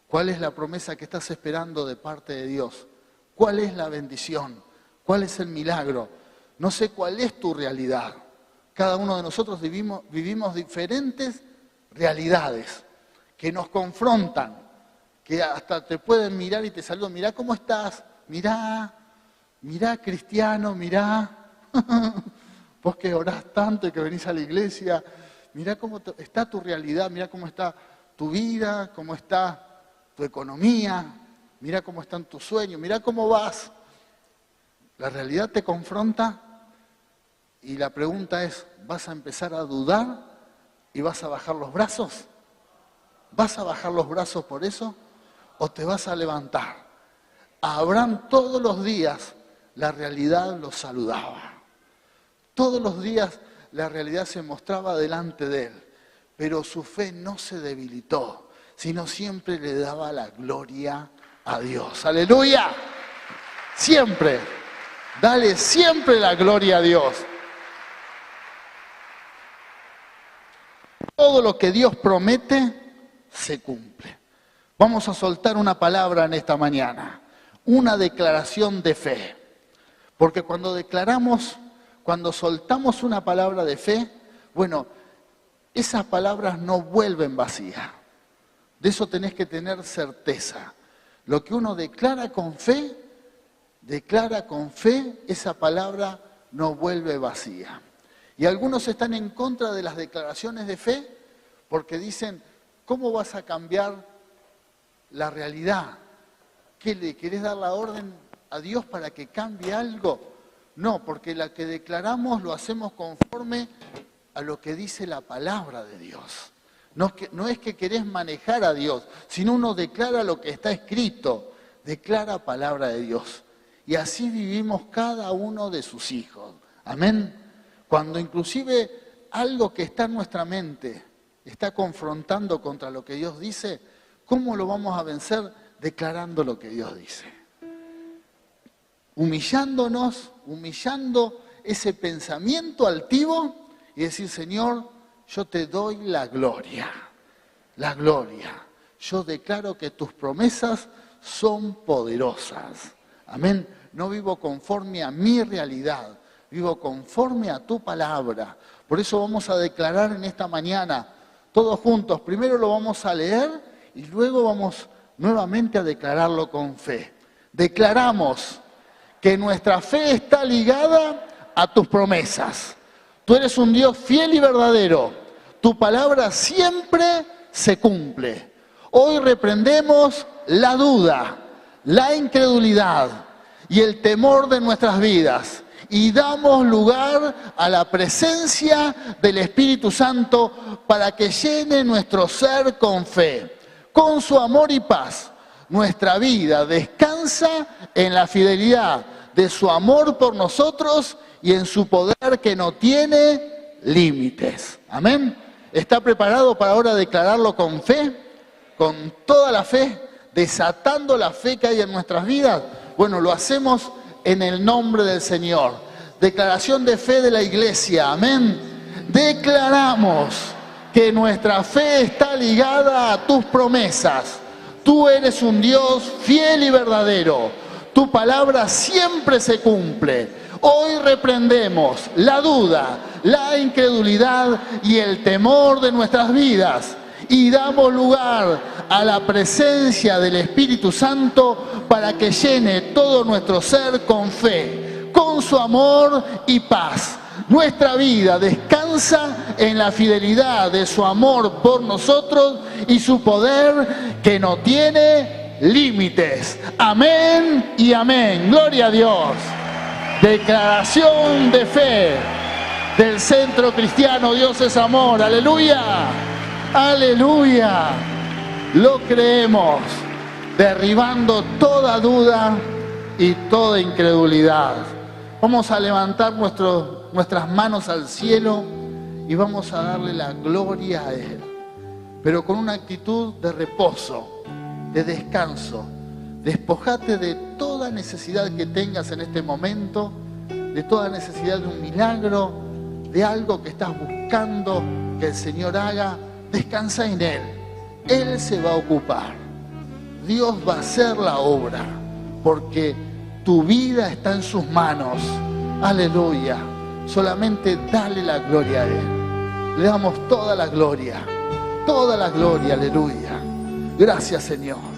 ¿Cuál es la promesa que estás esperando de parte de Dios? ¿Cuál es la bendición? ¿Cuál es el milagro? No sé cuál es tu realidad. Cada uno de nosotros vivimos diferentes realidades que nos confrontan, que hasta te pueden mirar y te saludan. Mirá cómo estás, mirá cristiano, mirá, vos que orás tanto y que venís a la iglesia, mirá cómo está tu realidad, mirá cómo está tu vida, cómo está tu economía, mirá cómo están tus sueños, mirá cómo vas. La realidad te confronta y la pregunta es, ¿vas a empezar a dudar y vas a bajar los brazos? ¿Vas a bajar los brazos por eso o te vas a levantar? A Abraham todos los días la realidad lo saludaba. Todos los días la realidad se mostraba delante de él, pero su fe no se debilitó, sino siempre le daba la gloria a Dios. ¡Aleluya! Siempre. Dale siempre la gloria a Dios. Todo lo que Dios promete, se cumple. Vamos a soltar una palabra en esta mañana. Una declaración de fe. Porque cuando declaramos, cuando soltamos una palabra de fe, bueno, esas palabras no vuelven vacías. De eso tenés que tener certeza. Lo que uno declara con fe, esa palabra no vuelve vacía. Y algunos están en contra de las declaraciones de fe porque dicen, ¿cómo vas a cambiar la realidad? ¿Qué le querés dar la orden a Dios para que cambie algo? No, porque la que declaramos lo hacemos conforme a lo que dice la palabra de Dios. No es que querés manejar a Dios, sino uno declara lo que está escrito, declara palabra de Dios. Y así vivimos cada uno de sus hijos. Amén. Cuando inclusive algo que está en nuestra mente está confrontando contra lo que Dios dice, ¿cómo lo vamos a vencer? Declarando lo que Dios dice. Humillándonos, humillando ese pensamiento altivo y decir, Señor, yo te doy la gloria. La gloria. Yo declaro que tus promesas son poderosas. Amén. No vivo conforme a mi realidad, vivo conforme a tu palabra. Por eso vamos a declarar en esta mañana, todos juntos. Primero lo vamos a leer y luego vamos nuevamente a declararlo con fe. Declaramos que nuestra fe está ligada a tus promesas. Tú eres un Dios fiel y verdadero. Tu palabra siempre se cumple. Hoy reprendemos la duda, la incredulidad y el temor de nuestras vidas y damos lugar a la presencia del Espíritu Santo para que llene nuestro ser con fe. Con su amor y paz, nuestra vida descansa en la fidelidad de su amor por nosotros y en su poder que no tiene límites. Amén. ¿Está preparado para ahora declararlo con fe? Con toda la fe, desatando la fe que hay en nuestras vidas. Bueno, lo hacemos en el nombre del Señor. Declaración de fe de la iglesia. Amén. Declaramos que nuestra fe está ligada a tus promesas. Tú eres un Dios fiel y verdadero. Tu palabra siempre se cumple. Hoy reprendemos la duda, la incredulidad y el temor de nuestras vidas y damos lugar a la presencia del Espíritu Santo para que llene todo nuestro ser con fe. con su amor y paz. Nuestra vida descansa en la fidelidad de su amor por nosotros y su poder que no tiene límites. Amén y amén. Gloria a Dios. Declaración de fe del Centro Cristiano Dios es Amor. Aleluya. Aleluya. Lo creemos, derribando toda duda y toda incredulidad. Vamos a levantar nuestras manos al cielo y vamos a darle la gloria a Él, pero con una actitud de reposo, de descanso. Despojate de toda necesidad que tengas en este momento, de toda necesidad de un milagro, de algo que estás buscando que el Señor haga. Descansa en Él. Él se va a ocupar. Dios va a hacer la obra, porque tu vida está en sus manos. Aleluya. Solamente dale la gloria a Él. Le damos toda la gloria. Toda la gloria. Aleluya. Gracias, Señor.